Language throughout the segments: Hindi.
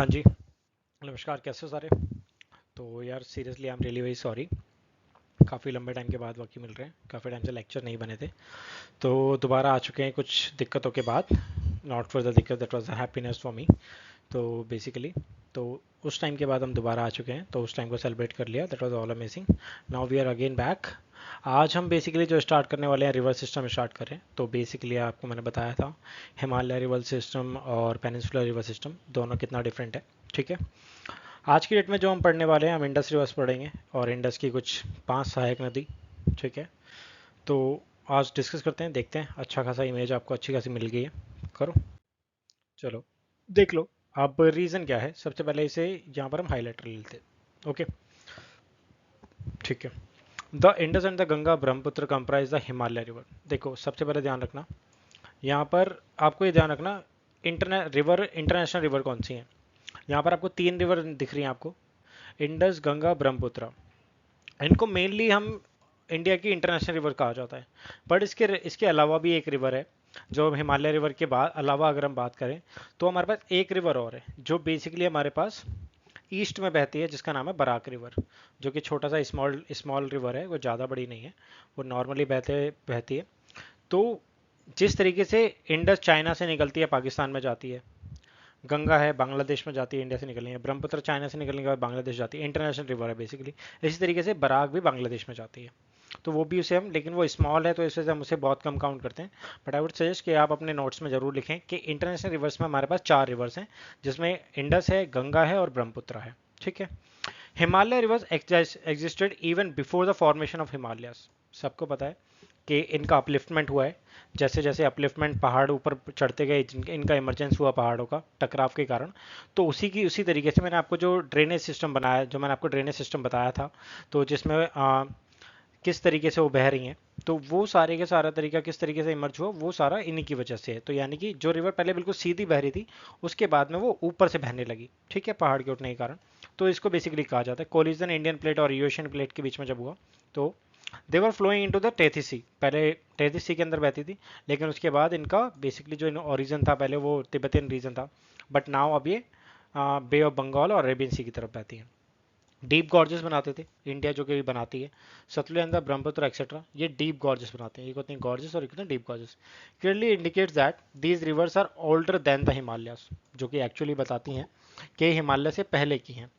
हाँ जी, नमस्कार। कैसे हो सारे? तो यार seriously I am really very sorry. काफ़ी लंबे टाइम के बाद वक्त मिल रहे हैं, काफ़ी टाइम से लेक्चर नहीं बने थे, तो दोबारा आ चुके हैं कुछ दिक्कतों के बाद। नॉट फॉर द दिक्कत, that was the happiness for me. तो बेसिकली तो उस टाइम के बाद हम दोबारा आ चुके हैं, तो उस टाइम को सेलिब्रेट कर लिया। That was all amazing. Now we are again back. आज हम बेसिकली जो स्टार्ट करने वाले हैं रिवर सिस्टम स्टार्ट करें। तो बेसिकली आपको मैंने बताया था हिमालय रिवर सिस्टम और पेनिनसुलर रिवर सिस्टम दोनों कितना डिफरेंट है। ठीक है, आज की डेट में जो हम पढ़ने वाले हैं, हम इंडस रिवर्स पढ़ेंगे और इंडस की कुछ 5 सहायक नदी। ठीक है, तो आज डिस्कस करते हैं, देखते हैं। अच्छा खासा इमेज आपको अच्छी खासी मिल गई है, करो। चलो देख लो। अब रीज़न क्या है, सबसे पहले इसे यहाँ पर हम हाईलाइटर ले लेते हैं। ओके, ठीक है। The Indus and the Ganga Brahmaputra comprise the Himalaya river. देखो सबसे पहले ध्यान रखना, यहाँ पर आपको ये ध्यान रखना, इंटरनेशनल रिवर कौन सी है। यहाँ पर आपको 3 रिवर दिख रही हैं आपको, इंडस, गंगा, ब्रह्मपुत्र। इनको मेनली हम इंडिया की इंटरनेशनल रिवर कहा जाता है। बट इसके इसके अलावा भी एक रिवर है, जो हिमालय रिवर के बाद अलावा अगर हम बात करें, तो हमारे पास एक रिवर और है जो बेसिकली हमारे पास ईस्ट में बहती है, जिसका नाम है बराक रिवर। जो कि छोटा सा स्मॉल स्मॉल रिवर है, वो ज़्यादा बड़ी नहीं है, वो नॉर्मली बहती है। तो जिस तरीके से इंडस चाइना से निकलती है पाकिस्तान में जाती है, गंगा है बांग्लादेश में जाती है, इंडिया से निकलनी है, ब्रह्मपुत्र चाइना से निकलने के बाद बांग्लादेश जाती है, इंटरनेशनल रिवर है बेसिकली। इसी तरीके से बराक भी बांग्लादेश में जाती है, तो वो भी उसे हम, लेकिन वो स्मॉल है तो इस वजह से हम उसे बहुत कम काउंट करते हैं। बट आई वुड सजेस्ट कि आप अपने नोट्स में जरूर लिखें कि इंटरनेशनल रिवर्स में हमारे पास 4 रिवर्स हैं, जिसमें इंडस है, गंगा है और ब्रह्मपुत्र है। ठीक है, Himalaya reverse existed even before the formation of Himalayas. सबको पता है कि इनका अपलिफ्टमेंट हुआ है। जैसे जैसे अपलिफ्टमेंट पहाड़ ऊपर चढ़ते गए, इनका इमरजेंस हुआ पहाड़ों का टकराव के कारण। तो उसी तरीके से मैंने आपको जो ड्रेनेज सिस्टम बनाया, जो मैंने आपको ड्रेनेज सिस्टम बताया था, तो जिसमें किस तरीके से वो बह रही हैं, तो वो सारे का सारा तरीका किस तरीके से इमर्ज हुआ, वो सारा इन्हीं की वजह से है। तो यानी कि जो रिवर पहले बिल्कुल सीधी बह रही थी, उसके बाद में वो ऊपर से बहने लगी। ठीक है, पहाड़ के उठने के कारण। तो इसको बेसिकली कहा जाता है कोलिजन इंडियन प्लेट और यूएशियन प्लेट के बीच में जब हुआ, तो they were flowing into the Tethys sea. पहले टेथिस सी के अंदर बहती थी, लेकिन उसके बाद इनका बेसिकली जो ओरिजिन था, पहले वो तिब्बतियन रीजन था, बट नाउ अब ये बे ऑफ बंगाल और अरेबियन सी की तरफ बहती है। डीप गॉर्जेस बनाते थे इंडिया, जो कि बनाती है, Sutlej and the Brahmaputra etcetera, ये डीप गॉर्जेस बनाते हैं। ये कितने गॉर्जेस और कितने deep gorges clearly indicates that these rivers are older than the Himalayas, जो कि एक्चुअली बताती हैं कि हिमालय से पहले की हैं।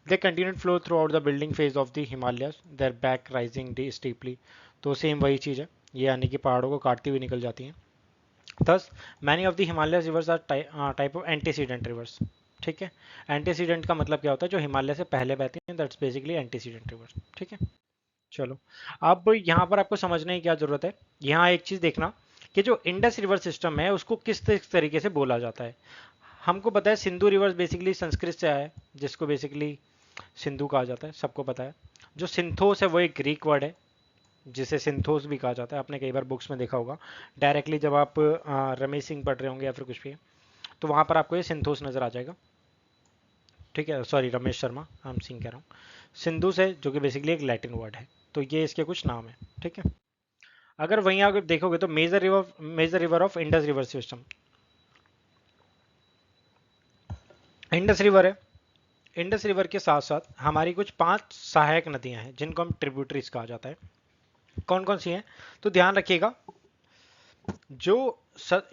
They continued flow throughout the building phase of the Himalayas, their back rising steeply. तो सेम वही चीज़ है, ये यानी कि पहाड़ों को काटती हुई निकल जाती हैं। Thus many of the Himalayas rivers are type of antecedent rivers. ठीक है, एंटीसीडेंट का मतलब क्या होता है, जो हिमालय से पहले बहती हैं, दैट्स बेसिकली एंटीसीडेंट रिवर्स। ठीक है, चलो। अब यहाँ पर आपको समझने की क्या जरूरत है, यहाँ एक चीज देखना कि जो इंडस रिवर सिस्टम है उसको किस तरीके से बोला जाता है। हमको पता है सिंधु रिवर बेसिकली संस्कृत से आया है, जिसको बेसिकली सिंधु कहा जाता है, सबको पता है। जो सिंथोस है वो एक ग्रीक वर्ड है, जिसे सिंथोस भी कहा जाता है। आपने कई बार बुक्स में देखा होगा, डायरेक्टली जब आप रमेश सिंह पढ़ रहे होंगे या फिर कुछ भी, तो वहाँ पर आपको ये सिंथोस नजर आ जाएगा। ठीक है, सॉरी रमेश शर्मा, हम सिंह कह रहा हूँ। सिंधु से, जो कि बेसिकली एक लैटिन वर्ड है। तो ये इसके कुछ नाम है। ठीक है, अगर वहीं अगर देखोगे तो major river of Indus river system Indus river है। इंडस रिवर के साथ साथ हमारी कुछ 5 सहायक नदियां हैं, जिनको हम ट्रिब्यूटरीज कहा जाता है। कौन कौन सी हैं, तो ध्यान रखिएगा। जो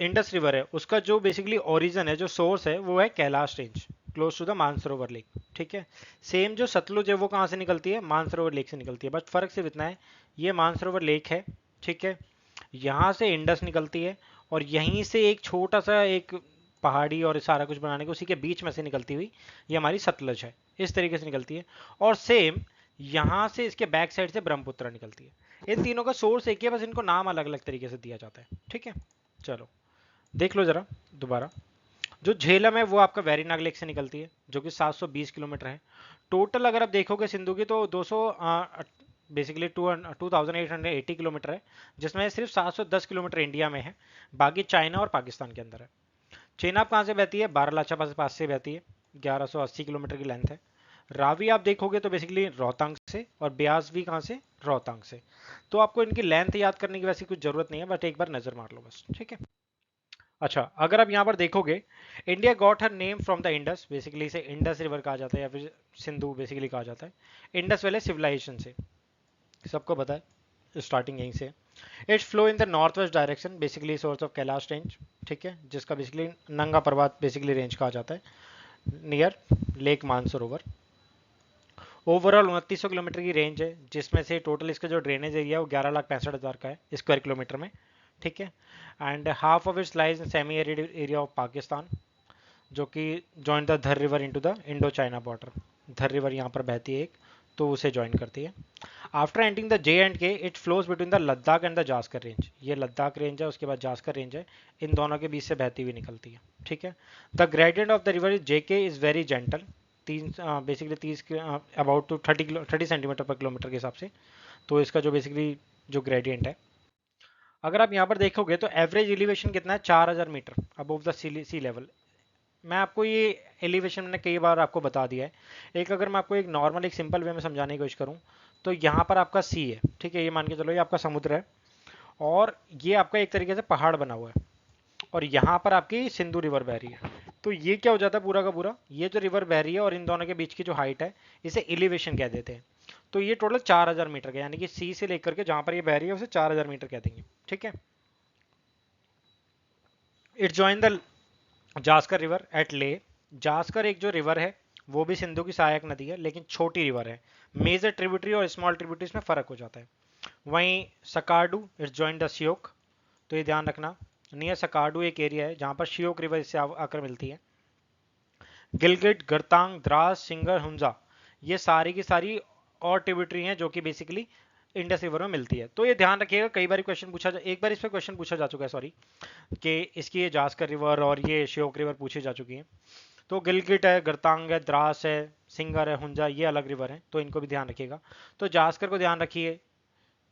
इंडस रिवर है उसका जो बेसिकली ओरिजिन है, जो सोर्स है, वो है Kailash range, close to the Mansarovar lake. ठीक है, सेम जो सतलुज है वो कहाँ से निकलती है, मानसरोवर लेक से निकलती है। बस फर्क सिर्फ इतना है, ये मानसरोवर लेक है, ठीक है, यहाँ से इंडस निकलती है, और यहीं से एक छोटा सा एक पहाड़ी और सारा कुछ बनाने के उसी के बीच में से निकलती हुई ये हमारी सतलज है, इस तरीके से निकलती है। और सेम यहाँ से इसके बैक साइड से ब्रह्मपुत्र निकलती है। इन तीनों का सोर्स एक ही है, बस इनको नाम अलग अलग तरीके से दिया जाता है। ठीक है, चलो देख लो जरा दोबारा। जो झेलम है वो आपका वेरीनाग लेक से निकलती है, जो कि 720 किलोमीटर है टोटल। अगर आप देखोगे सिंधु की, तो 200 बेसिकली 2880 किलोमीटर है, जिसमें सिर्फ 710 किलोमीटर इंडिया में है, बाकी चाइना और पाकिस्तान के अंदर है। चेनाब कहाँ से बहती है, बारालाचा पास से बहती है, 1180 किलोमीटर की लेंथ है। रावी आप देखोगे तो बेसिकली रोहतांग से, और ब्यास भी कहाँ से, रोहतांग से। तो आपको इनकी लेंथ याद करने की वैसे कुछ जरूरत नहीं है, बट एक बार नजर मार लो बस। ठीक है, अच्छा, अगर आप यहाँ पर देखोगे, India got her name from the Indus, basically इसे इंडस रिवर कहा जाता है या फिर सिंधु बेसिकली कहा जाता है, इंडस वैली सिविलाइजेशन से, सबको पता है स्टार्टिंग यहीं से। It's flow in the north west direction, basically source of Kailash range, ठीक है, जिसका बेसिकली नंगा पर्वत बेसिकली रेंज कहा जाता है, near lake Mansarovar. Overall 2900 kilometre की रेंज है, जिसमें से टोटल इसका जो ड्रेनेज एरिया है वो 11,65,000 का है स्क्वायर किलोमीटर में, ठीक है। And half of its lies in semi arid area of Pakistan, जो कि जॉइन द धर river into the Indo China border. धर रिवर यहाँ पर बहती है एक, तो उसे ज्वाइन करती है। After ending the J and K it flows between the Ladakh and the Zanskar range, ये लद्दाख रेंज है, उसके बाद जास्कर रेंज है, इन दोनों के बीच से बहती हुई निकलती है, ठीक है। The gradient of the river is J K is very gentle, तीन basically 30 about to 30 centimetre per kilometre के हिसाब से, तो इसका जो बेसिकली जो ग्रेडियंट है, अगर आप यहाँ पर देखोगे तो एवरेज एलिवेशन कितना है, 4000 metre above the sea level. मैं आपको ये एलिवेशन मैंने कई बार आपको बता दिया है। एक अगर मैं आपको एक नॉर्मल एक सिंपल वे में समझाने की कोशिश करूँ, तो यहाँ पर आपका सी है, ठीक है, ये मान के चलो ये आपका समुद्र है, और ये आपका एक तरीके से पहाड़ बना हुआ है, और यहाँ पर आपकी सिंधु रिवर बह रही है। तो ये क्या हो जाता है पूरा का पूरा, ये जो रिवर बह रही है और इन दोनों के बीच की जो हाइट है, इसे एलिवेशन कह देते हैं। तो ये टोटल 4000 मीटर का, यानी कि सी से लेकर के जहां पर ये बह रही है उसे 4000 मीटर कह देंगे, ठीक है। It join the Zanskar river eight ले। जास्कर एक जो रिवर है वो भी सिंधु की सहायक नदी है, लेकिन छोटी रिवर है। मेजर ट्रिब्यूटरी और स्मॉल ट्रिब्यूटरीज में फर्क हो जाता है। वहीं सकाडू इट्स जॉइन द श्योक, तो ये ध्यान रखना, नियर सकाडू एक एरिया है जहां पर श्योक रिवर इससे आकर मिलती है। गिलगिट, गरतांग, द्रास, सिंगर, हुंजा, ये सारी की सारी और ट्रिब्यूटरी हैं जो कि बेसिकली इंडस रिवर में मिलती है। तो ये ध्यान रखिएगा, कई बार क्वेश्चन पूछा जा, एक बार इस पर क्वेश्चन पूछा जा चुका है, सॉरी, कि इसकी ये जास्कर रिवर और ये श्योक रिवर पूछी जा चुकी है। तो गिलगिट है, गरतांग है, द्रास है, सिंगर है, हुंजा, ये अलग रिवर है, तो इनको भी ध्यान रखिएगा। तो जास्कर को ध्यान रखिए,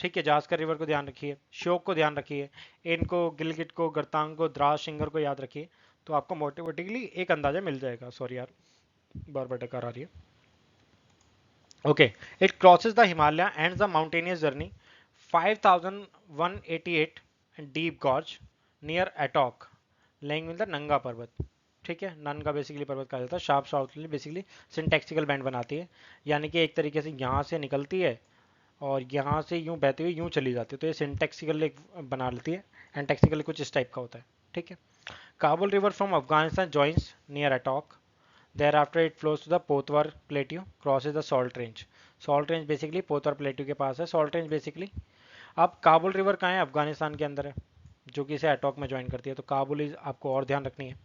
ठीक है, जास्कर रिवर को ध्यान रखिए, श्योक को ध्यान रखिए, इनको गिलगिट को, गरतांग को, द्रास, सिंगर को याद रखिए, तो आपको मोटिवेटिकली एक अंदाजा मिल जाएगा। सॉरी यार, बार बार टकर आ रही है। Okay, it crosses the Himalaya and the mountainous journey 5188 deep gorge near Attock, laying in the नंगा पर्वत, ठीक है, नंगा बेसिकली पर्वत कहा जाता है। शार्प साउथर्ली बेसिकली सिंटैक्सिकल बैंड बनाती है, यानी कि एक तरीके से यहाँ से निकलती है और यहाँ से यूँ बहती हुई यूँ चली जाती है, तो ये सिंटैक्सिकल एक बना लेती है। एंटैक्सिकल कुछ इस टाइप का होता है, ठीक है। Kabul river from Afghanistan joins near Attock, thereafter it flows to the Potwar plateau, crosses the salt range। salt range basically Potwar plateau के पास है, salt range बेसिकली। अब काबुल रिवर कहाँ है, अफगानिस्तान के अंदर है, जो कि इसे अटॉक में ज्वाइन करती है, तो काबुल आपको और ध्यान रखनी है।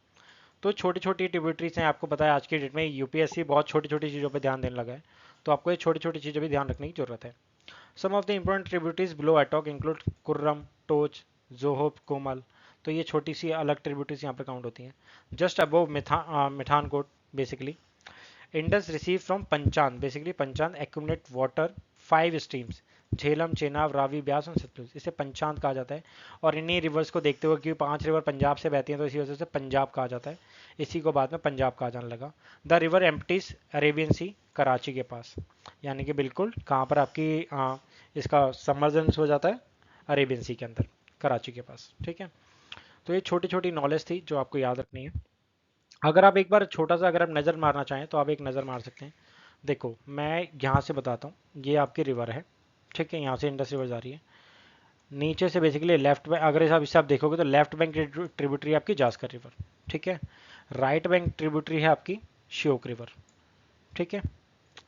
तो छोटी छोटी ट्रिब्यूटरीज हैं, आपको पता है आज की डेट में यूपीएससी बहुत छोटी छोटी चीज़ों पर ध्यान देने लगा है, तो आपको ये छोटी छोटी चीज़ें भी ध्यान रखने की जरूरत है। Some of the important tributaries below Attock include Kurram, Tochi, Zhob, Gomal, तो ये छोटी सी अलग ट्रिब्यूटरीज यहाँ पर काउंट होती हैं। Just above Mithankot basically. Indus receive from Panjnad, basically Panjnad accumulate water 5 streams, Jhelum, Chenab, Ravi, Beas और सतलुज, इसे पंचांत कहा जाता है। और इन्हीं रिवर्स को देखते हुए, क्योंकि 5 रिवर पंजाब से बहती हैं, तो इसी वजह से पंजाब कहा जाता है, इसी को बाद में पंजाब कहा जाने लगा। द रिवर एम्प्टीज अरेबियन सी कराची के पास, यानी कि बिल्कुल कहाँ पर आपकी इसका सबमर्जेंस हो जाता है, अरेबियन सी के अंदर, कराची के पास, ठीक है। तो ये छोटी छोटी नॉलेज थी जो आपको याद रखनी है। अगर आप एक बार छोटा सा अगर आप नज़र मारना चाहें तो आप एक नज़र मार सकते हैं। देखो मैं यहाँ से बताता हूँ, ये आपकी रिवर है, ठीक है, यहाँ से इंडस रिवर जा रही है, नीचे से बेसिकली लेफ्ट बैंक, अगर इसे आप देखोगे तो लेफ्ट बैंक ट्रिब्यूटरी आपकी जास्कर रिवर, ठीक है, राइट बैंक ट्रिब्यूटरी है आपकी श्योक रिवर, ठीक है।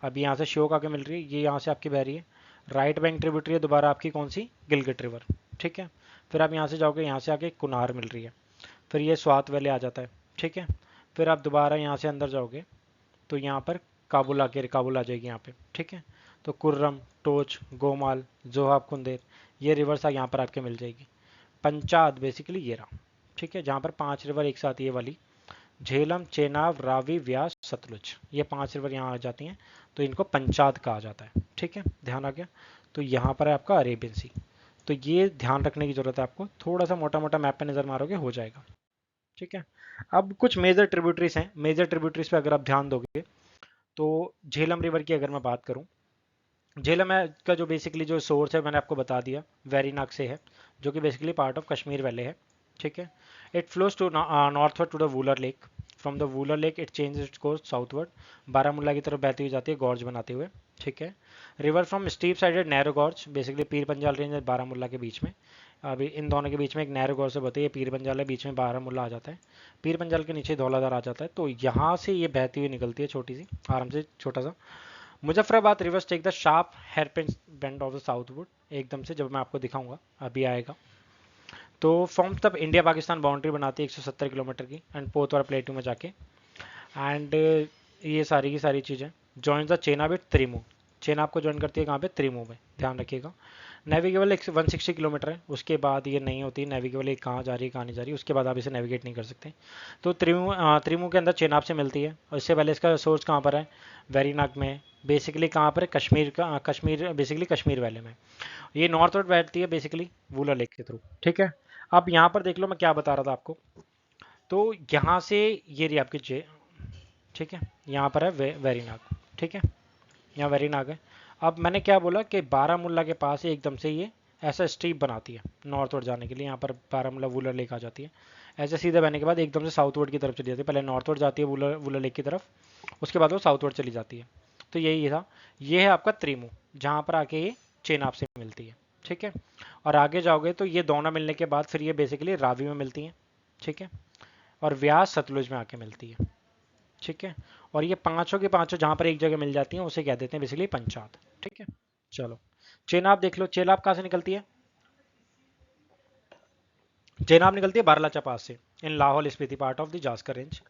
अभी यहाँ से श्योक आके मिल रही है, ये यहाँ से आपकी बह रही है। राइट बैंक ट्रिब्यूटरी है दोबारा आपकी कौन सी, गिलगिट रिवर, ठीक है। फिर आप यहाँ से जाओगे, यहाँ से आके कुनार मिल रही है, फिर ये स्वात वैली आ जाता है, ठीक है। फिर आप दोबारा यहाँ से अंदर जाओगे तो यहाँ पर काबुल आ जाएगी यहाँ पे, ठीक है। तो कुर्रम, टोच, गोमाल, जोहाब, कुंदेर, ये रिवर्स यहाँ पर आपके मिल जाएगी। पंचाद बेसिकली ये रहा, ठीक है, जहाँ पर 5 रिवर एक साथ, ये वाली झेलम, चेनाब, रावी, व्यास, सतलुज, ये 5 रिवर यहाँ आ जाती हैं, तो इनको पंचाद कहा जाता है, ठीक है, ध्यान आ गया। तो यहाँ पर है आपका अरेबियन सी, तो ये ध्यान रखने की जरूरत है आपको, थोड़ा सा मोटा मोटा मैप पे नजर मारोगे हो जाएगा, ठीक है। अब कुछ मेजर ट्रिब्यूटरीज हैं, मेजर ट्रिब्यूटरीज पे अगर आप ध्यान दोगे तो झेलम रिवर की अगर मैं बात करूं, झेलम का जो बेसिकली जो सोर्स है मैंने आपको बता दिया, वेरीनाग से है, जो कि basically part of Kashmir valley है, ठीक है। It flows to northward to the Wular lake, from the Wular lake it change its course southward, Baramulla की तरफ बहती हुई जाती है गॉर्ज बनाते हुए। ठीक है। River from steep sided narrow gorge, basically Pir Panjal range और बारामूला के बीच में, अभी इन दोनों के बीच में एक नैरो गॉर्ज से बहती है, पीर पंजाल है, बीच में बारामूला आ जाता है, पीर पंजाल के नीचे धौलाधार आ जाता है। तो यहाँ से ये बहती हुई निकलती है छोटी सी, आराम से छोटा सा। Muzaffarabad rivers take the sharp hairpin bend of the southward, एकदम से, जब मैं आपको दिखाऊंगा अभी आएगा। तो फॉर्म तब इंडिया पाकिस्तान बाउंड्री बनाती है 170 किलोमीटर की, एंड पोतवार प्लेटू में जाके, एंड ये सारी की सारी चीज़ें join the Chenab at Trimmu, Chenab को ज्वाइन करती है कहाँ पे, त्रिमू में, ध्यान रखिएगा। नेविगेबल 160 किलोमीटर है, उसके बाद ये नहीं होती नेविगेबल, ये कहाँ जा रही है कहाँ नहीं जा रही, उसके बाद आप इसे नेविगेट नहीं कर सकते। तो त्रिमू के अंदर चेनाब से मिलती है, और इससे पहले इसका सोर्स कहाँ पर है, वेरीनाग में, बेसिकली कहाँ पर है, कश्मीर का, कश्मीर बेसिकली कश्मीर वैली में। ये नॉर्थ वर्ड बैठती है बेसिकली वूलर लेक के थ्रू। ठीक है। अब यहाँ पर देख लो मैं क्या बता रहा था आपको। तो यहाँ से ये रही आपकी जे, ठीक है, यहाँ पर है वेरीनाग। ठीक है, यहाँ वेरीनाग है। अब मैंने क्या बोला कि बारामूला के पास ही एकदम से ये ऐसा स्ट्रीप बनाती है नॉर्थवर्ड जाने के लिए, यहाँ पर बारामूला वूलर लेक आ जाती है। ऐसे सीधे बहने के बाद एकदम से साउथवर्ड की तरफ चली जाती है, पहले नॉर्थवर्ड जाती है वूलर वूलर लेक की तरफ, उसके बाद वो साउथवर्ड चली जाती है। तो यही था, ये है आपका त्रिमू, जहाँ पर आके ये चेनाब से मिलती है। ठीक है। और आगे जाओगे तो ये दोनों मिलने के बाद फिर ये बेसिकली रावी में मिलती हैं। ठीक है। और व्यास सतलुज में आके मिलती है। ठीक है। और ये पांचों के पांचों जहां पर एक जगह मिल जाती हैं उसे कह देते हैं बेसिकली पंचायत। ठीक है। चलो, चेनाब देख लो, चेनाब कहाँ से निकलती है, चेनाब निकलती है बारलाचा पास से, in Lahaul Spiti part of the Zanskar range,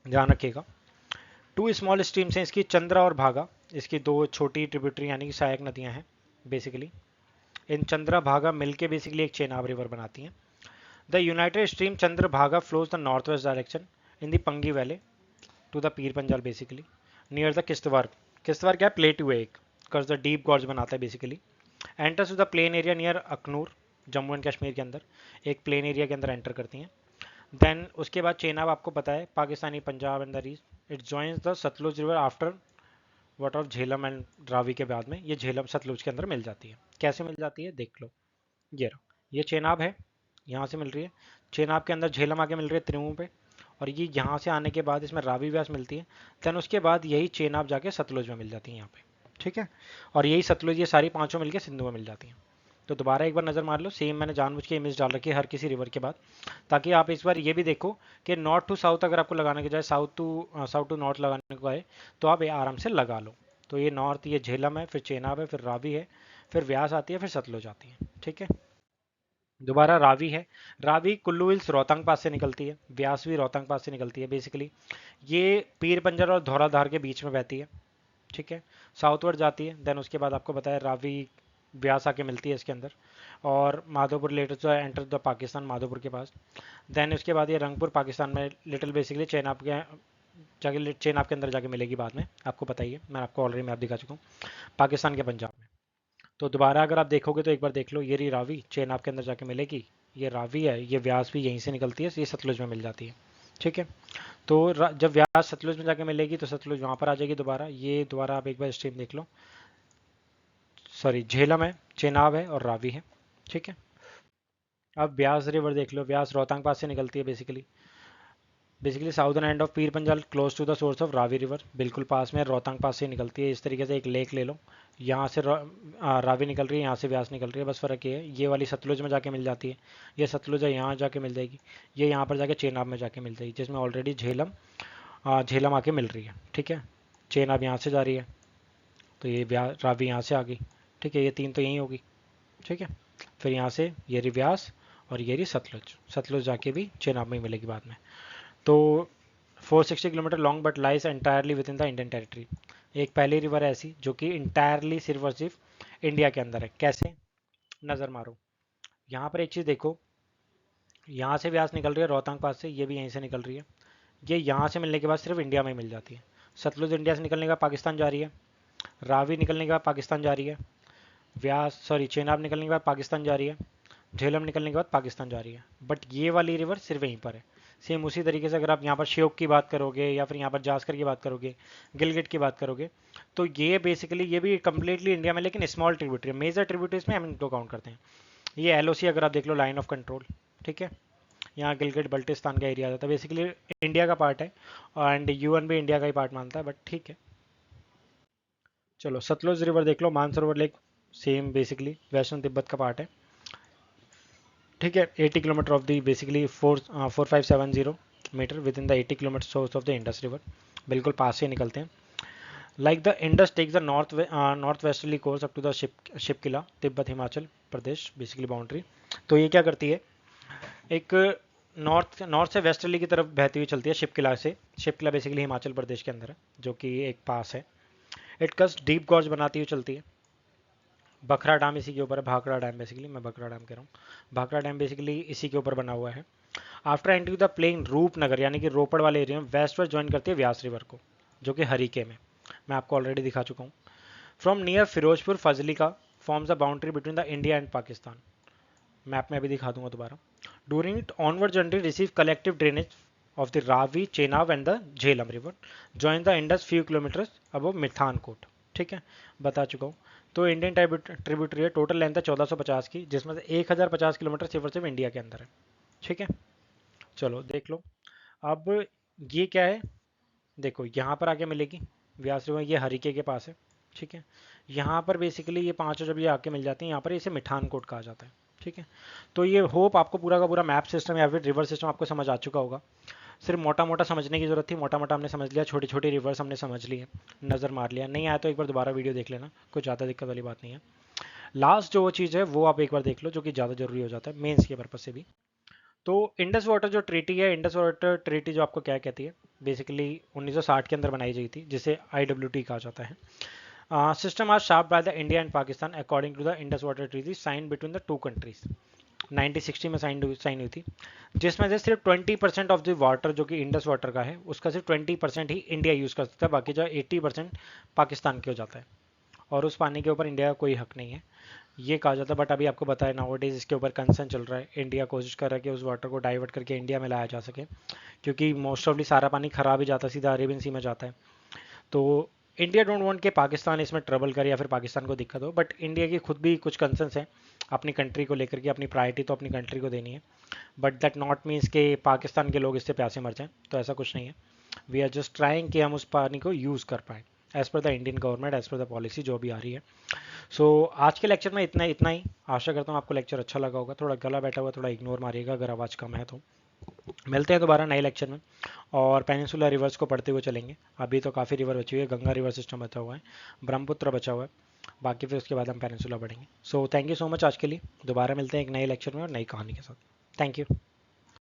ध्यान रखिएगा। टू स्मॉल स्ट्रीम्स हैं इसकी, चंद्रा और भागा, इसकी दो छोटी ट्रिब्यूटरी यानी कि सहायक नदियां हैं बेसिकली। इन चंद्रा भागा मिलके बेसिकली एक चेनाब रिवर बनाती हैं। The United stream Chandra Bhaga flows the north west direction in the Pangi valley to the Pir Panjal basically, near the Kishtwar, Kishtwar क्या है, प्लेटू है एक, कर्ज द डीप गॉर्ज बनाता है basically. Enters to the plain area near Akhnoor, Jammu and Kashmir के अंदर, एक प्लेन एरिया के अंदर एंटर करती हैं। देन उसके बाद चेनाब आपको पता है Pakistani Punjab and the east, it joins the Sutlej river after what of Jhelum and Ravi के बाद में ये झेलम सतलुज के अंदर मिल जाती है। कैसे मिल जाती है देख लो, ये रहा, ये चेनाब है, यहाँ से मिल रही है, चेनाब के अंदर झेलम आके मिल रही है त्रिमू पे, और ये यहाँ से आने के बाद इसमें रावी व्यास मिलती है। देन उसके बाद यही चेनाब जाके सतलुज में मिल जाती है यहाँ पे। ठीक है। और यही सतलुज ये सारी पांचों मिलके सिंधु में मिल जाती हैं। तो दोबारा एक बार नज़र मार लो, सेम मैंने जानबूझ के इमेज डाल रखी है हर किसी रिवर के बाद, ताकि आप इस बार ये भी देखो कि नॉर्थ टू साउथ अगर आपको लगाने के जाए, साउथ टू नॉर्थ लगाने को आए, तो आप ये आराम से लगा लो। तो ये नॉर्थ, ये झेलम है, फिर चेनाब है, फिर रावी है, फिर व्यास आती है, फिर सतलुज आती है। ठीक है। दोबारा रावी है, रावी कुल्लू हिल्स रोहतांग पास से निकलती है, ब्यास भी रोहतांग पास से निकलती है बेसिकली, ये पीर पंजर और धौलाधार के बीच में बहती है। ठीक है। साउथवर्ड जाती है, देन उसके बाद आपको बताया रावी ब्यास आके मिलती है इसके अंदर, और माधोपुर लेटर जो है एंटर द पाकिस्तान माधोपुर के पास। देन उसके बाद ये रंगपुर पाकिस्तान में लिटिल बेसिकली चेनाब के जाके, चेनाब के अंदर जाके मिलेगी बाद में, आपको पता ही है, मैं आपको ऑलरेडी मैप दिखा चुका हूँ, पाकिस्तान के पंजाब में। तो दोबारा अगर आप देखोगे तो एक बार देख लो, ये रही रावी, चेनाब के अंदर जाके मिलेगी, ये रावी है, ये व्यास भी यहीं से निकलती है, ये सतलुज में मिल जाती है। ठीक है। तो जब व्यास सतलुज में जाके मिलेगी तो सतलुज वहाँ पर आ जाएगी दोबारा, ये दोबारा आप एक बार स्ट्रीम देख लो, सॉरी झेलम है, चेनाब है और रावी है। ठीक है। अब ब्यास रिवर देख लो, ब्यास रोहतांग पास से निकलती है basically, southern end of Pir Panjal close to the source of Ravi river, बिल्कुल पास में, रोहतांग पास से निकलती है। इस तरीके से एक लेक ले लो, यहाँ से रावी निकल रही है, यहाँ से व्यास निकल रही है, बस फ़र्क ये है, ये वाली सतलुज में जाके मिल जाती है, ये सतलुज है यहाँ जाके मिल जाएगी, ये यहाँ पर जाके चेनाब में जाके मिल जाएगी, जिसमें ऑलरेडी झेलम आके मिल रही है। ठीक है। चेनाब यहाँ से जा रही है, तो ये रावी यहाँ से आ गई। ठीक है, ये तीन तो यहीं होगी। ठीक है। फिर यहाँ से ये रही व्यास, और ये रही सतलुज, सतलुज जाके भी चेनाब में ही मिलेगी बाद में। तो 460 kilometre long but lies entirely with in the Indian territory, एक पहली रिवर है ऐसी जो कि इंटायरली सिर्फ और सिर्फ इंडिया के अंदर है। कैसे, नज़र मारो, यहाँ पर एक चीज़ देखो, यहाँ से व्यास निकल रही है रोहतांग पास से, ये भी यहीं से निकल रही है, ये यहाँ से मिलने के बाद सिर्फ इंडिया में ही मिल जाती है। सतलुज इंडिया से निकलने का पाकिस्तान जा रही है, रावी निकलने के बाद पाकिस्तान जा रही है, चेनाब निकलने के बाद पाकिस्तान जा रही है, झेलम निकलने के बाद पाकिस्तान जा रही है, बट ये वाली रिवर सिर्फ यहीं पर है। सेम उसी तरीके से अगर आप यहाँ पर श्योक की बात करोगे, या फिर यहाँ पर जास्कर की बात करोगे, गिलगिट की बात करोगे, तो ये बेसिकली ये भी कम्प्लीटली इंडिया में, लेकिन स्मॉल ट्रिब्यूटरी, मेजर ट्रिब्यूटरीज में हम इनको काउंट करते हैं। ये एलओसी अगर आप देख लो, लाइन ऑफ कंट्रोल, ठीक है। यहाँ गिलगित बल्टिस्तान का एरिया आ जाता है, बेसिकली इंडिया का पार्ट है, एंड यूएन भी इंडिया का ही पार्ट मानता है, बट ठीक है। चलो सतलुज रिवर देख लो, Mansarovar lake same basically Vaishno Tibet का पार्ट है, ठीक है। 80 kilometre of the basically 4570 metre within the 80 kilometre source of the Indus river, बिल्कुल पास से निकलते हैं। Like the Indus takes the north westerly course up to the Shipki La, Tibet Himachal Pradesh basically boundary. तो ये क्या करती है, एक नॉर्थ नॉर्थ से वेस्टर्ली की तरफ बहती हुई चलती है शिप किला से। शिप किला बेसिकली हिमाचल प्रदेश के अंदर है, जो कि एक पास है। इट कस डीप गॉर्ज बनाती हुई चलती है। बखरा डैम इसी के ऊपर है, भाखड़ा डैम बेसिकली, मैं बखरा डैम कह रहा हूँ, भाखड़ा डैम बेसिकली इसी के ऊपर बना हुआ है। After entering the plain Rupnagar यानी कि रोपड़ वाले एरिया में वेस्टवर्ड ज्वाइन करती है व्यास रिवर को, जो कि हरीके में मैं आपको ऑलरेडी दिखा चुका हूँ। फ्रॉम नियर फिरोजपुर फजली का forms the boundary between the India and Pakistan, map में भी दिखा दूंगा दोबारा। During it onward journey receive collective drainage of the Ravi, Chenab and the Jhelum river, join the Indus few kilometres above Mithankot, ठीक है, बता चुका हूँ। तो इंडियन ट्रिब्यूटरी है, टोटल लेंथ है 1450 की, जिसमें से 1050 किलोमीटर सिर्फ और सिर्फ इंडिया के अंदर है, ठीक है। चलो देख लो अब, ये क्या है, देखो यहाँ पर आके मिलेगी व्यास रिवर, ये हरिके के पास है, ठीक है। यहाँ पर बेसिकली ये पांचों जब ये आके मिल जाती हैं यहाँ पर, इसे मिठानकोट कहा जाता है, ठीक है। तो ये होप आपको पूरा का पूरा मैप सिस्टम या फिर रिवर सिस्टम आपको समझ आ चुका होगा। सिर्फ मोटा मोटा समझने की जरूरत थी, मोटा मोटा हमने समझ लिया, छोटी छोटी रिवर्स हमने समझ ली है, नज़र मार लिया। नहीं आया तो एक बार दोबारा वीडियो देख लेना, कुछ ज़्यादा दिक्कत वाली बात नहीं है। लास्ट जो चीज़ है वो आप एक बार देख लो, जो कि ज़्यादा जरूरी हो जाता है मेंस के पर्पज से भी। तो इंडस वाटर जो ट्रीटी है, इंडस वाटर ट्रीटी जो आपको क्या कहती है, बेसिकली 1960 के अंदर बनाई गई थी, जिसे IWT कहा जाता है। सिस्टम आज shared by the India and Pakistan according to the Indus water treaty sign between the two countries, 1960 में साइन हुई थी। जिसमें से सिर्फ 20% ऑफ द वाटर जो कि इंडस वाटर का है, उसका सिर्फ 20% ही इंडिया यूज़ कर सकता है, बाकी जो 80% पाकिस्तान के हो जाता है, और उस पानी के ऊपर इंडिया का कोई हक नहीं है, ये कहा जाता है। बट अभी आपको बताया नाउ डेज इसके ऊपर कंसर्न चल रहा है, इंडिया कोशिश कर रहा है कि उस वाटर को डाइवर्ट करके इंडिया में लाया जा सके, क्योंकि मोस्ट ऑफली सारा पानी खराब ही जाता है, सीधा अरेबियन सी में जाता है। तो इंडिया डोंट वांट कि पाकिस्तान इसमें ट्रबल करे या फिर पाकिस्तान को दिक्कत हो, बट इंडिया की खुद भी कुछ कंसर्न्स हैं अपनी कंट्री को लेकर के, अपनी प्रायोरिटी तो अपनी कंट्री को देनी है। बट दैट नॉट मीन्स कि पाकिस्तान के लोग इससे प्यासे मर जाएं, तो ऐसा कुछ नहीं है। वी आर जस्ट ट्राइंग कि हम उस पानी को यूज़ कर पाएँ as per the Indian government, as per the policy जो भी आ रही है। आज के लेक्चर में इतना इतना ही। आशा करता हूँ आपको लेक्चर अच्छा लगा होगा। थोड़ा गला बैठा हुआ, थोड़ा इग्नोर मारिएगा अगर आवाज़ कम है तो। मिलते हैं दोबारा नए लेक्चर में, और पेनिनसुला रिवर्स को पढ़ते हुए चलेंगे। अभी तो काफ़ी रिवर बची हुई है, गंगा रिवर सिस्टम बचा हुआ है, ब्रह्मपुत्र बचा हुआ है, बाकी फिर उसके बाद हम पेनिनसुला पढ़ेंगे। So thank you so much आज के लिए। दोबारा मिलते हैं एक नए लेक्चर में और नई कहानी के साथ। Thank you.